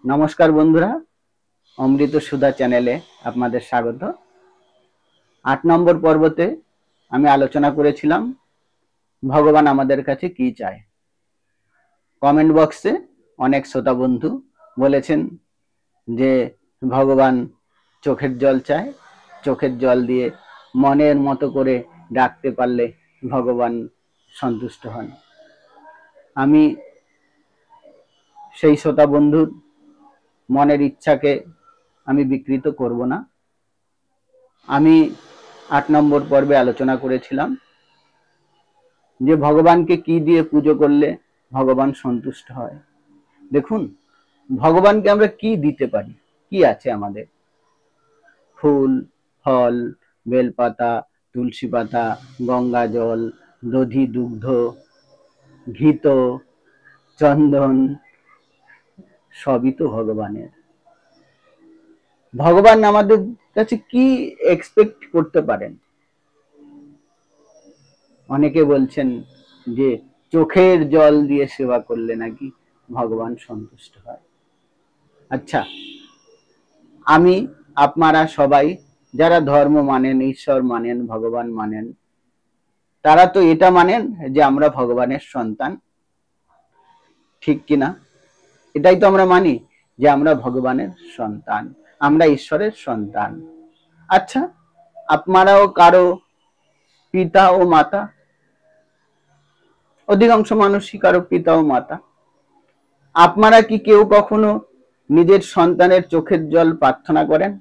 নমস্কার বন্ধুরা, অমৃত সুধা চ্যানেলে আপনাদের স্বাগত। ৮ নম্বর পর্বতে আমি আলোচনা করেছিলাম ভগবান আমাদের কাছে কি চায়। কমেন্ট বক্সে অনেক শ্রোতা বন্ধু বলেছেন যে ভগবান চোখের জল চায়, চোখের জল দিয়ে মনের মতো করে ডাকতে পারলে ভগবান সন্তুষ্ট হন। আমি সেই শ্রোতা বন্ধুর মনের ইচ্ছাকে আমি বিকৃত করব না। আমি ৮ নম্বর পর্বে আলোচনা করেছিলাম যে ভগবানকে কি দিয়ে পুজো করলে ভগবান সন্তুষ্ট হয়। দেখুন, ভগবানকে আমরা কি দিতে পারি, কি আছে আমাদের? ফুল, ফল, বেলপাতা, তুলসী পাতা, গঙ্গা জল, দধি, দুগ্ধ, ঘৃত, চন্দন, সবই তো ভগবানের। ভগবান আমাদের কাছে কি এক্সপেক্ট করতে পারেন? অনেকে বলছেন যে চোখের জল দিয়ে সেবা করলে নাকি ভগবান সন্তুষ্ট হয়। আচ্ছা, আমি আপনারা সবাই যারা ধর্ম মানেন, ঈশ্বর মানেন, ভগবান মানেন, তারা তো এটা মানেন যে আমরা ভগবানের সন্তান, ঠিক কিনা? এটাই তো আমরা মানি যে আমরা ভগবানের সন্তান, আমরা ঈশ্বরের সন্তান। আচ্ছা, আপনারাও কারো পিতা ও মাতা, অধিকাংশ মানুষই কারো পিতা ও মাতা। আপনারা কি কেউ কখনো নিজের সন্তানের চোখের জল প্রার্থনা করেন?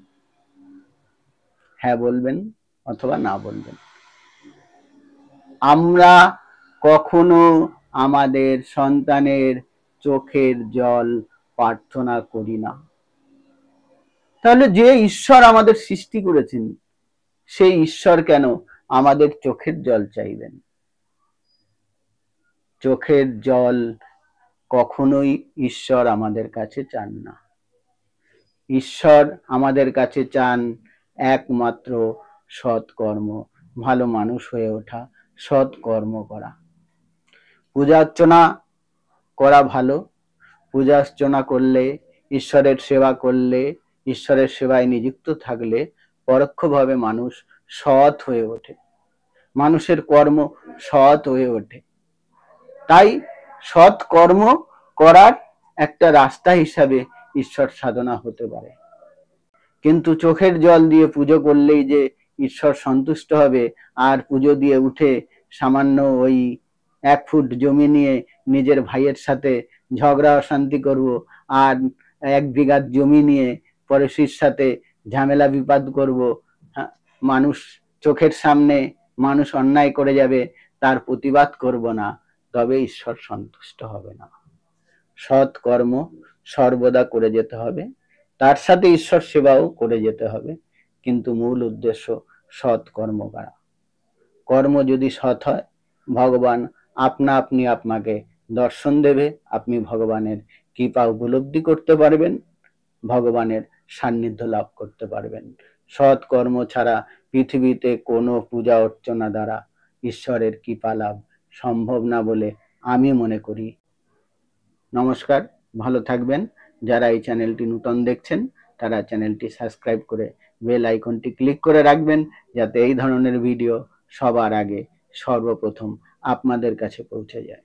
হ্যাঁ বলবেন অথবা না বলবেন। আমরা কখনো আমাদের সন্তানের চোখের জল প্রার্থনা করি না। তাহলে যে ঈশ্বর আমাদের সৃষ্টি করেছেন, সেই ঈশ্বর কেন আমাদের চোখের জল চাইবেন? চোখের জল কখনোই ঈশ্বর আমাদের কাছে চান না। ঈশ্বর আমাদের কাছে চান একমাত্র সৎকর্ম, ভালো মানুষ হয়ে ওঠা, সৎ কর্ম করা। পূজা অর্চনা করা ভালো, পূজা অর্চনা করলে, ঈশ্বরের সেবা করলে, ঈশ্বরের সেবায় নিযুক্ত থাকলে পরোক্ষভাবে মানুষ সৎ হয়ে ওঠে, মানুষের কর্ম সৎ হয়ে ওঠে। তাই সৎ কর্ম করার একটা রাস্তা হিসাবে ঈশ্বর সাধনা হতে পারে। কিন্তু চোখের জল দিয়ে পুজো করলেই যে ঈশ্বর সন্তুষ্ট হবে, আর পুজো দিয়ে উঠে সামান্য ওই 1 ফুট জমি নিয়ে নিজের ভাইয়ের সাথে ঝগড়া অশান্তি করব, আর 1 বিঘা জমি নিয়ে পড়শির সাথে ঝামেলা বিবাদ করব, মানুষ চোখের সামনে মানুষ অন্যায় করে যাবে, তার প্রতিবাদ করব না, তবে ঈশ্বর সন্তুষ্ট হবে না। সৎ কর্ম সর্বদা করে যেতে হবে, তার সাথে ঈশ্বর সেবাও করে যেতে হবে, কিন্তু মূল উদ্দেশ্য সৎ কর্ম করা। কর্ম যদি সৎ হয়, ভগবান আপনা আপনি আপনাকে দর্শন দেবে, আপনি ভগবানের কৃপা উপলব্ধি করতে পারবেন, ভগবানের সান্নিধ্য লাভ করতে পারবেন। সৎ কর্ম ছাড়া পৃথিবীতে কোনো পূজা অর্চনা দ্বারা ঈশ্বরের কৃপা লাভ সম্ভব না বলে আমি মনে করি। নমস্কার, ভালো থাকবেন। যারা এই চ্যানেলটি নতুন দেখছেন তারা চ্যানেলটি সাবস্ক্রাইব করে বেল আইকনটি ক্লিক করে রাখবেন, যাতে এই ধরনের ভিডিও সবার আগে সর্বপ্রথম আপনাদের কাছে পৌঁছে যায়।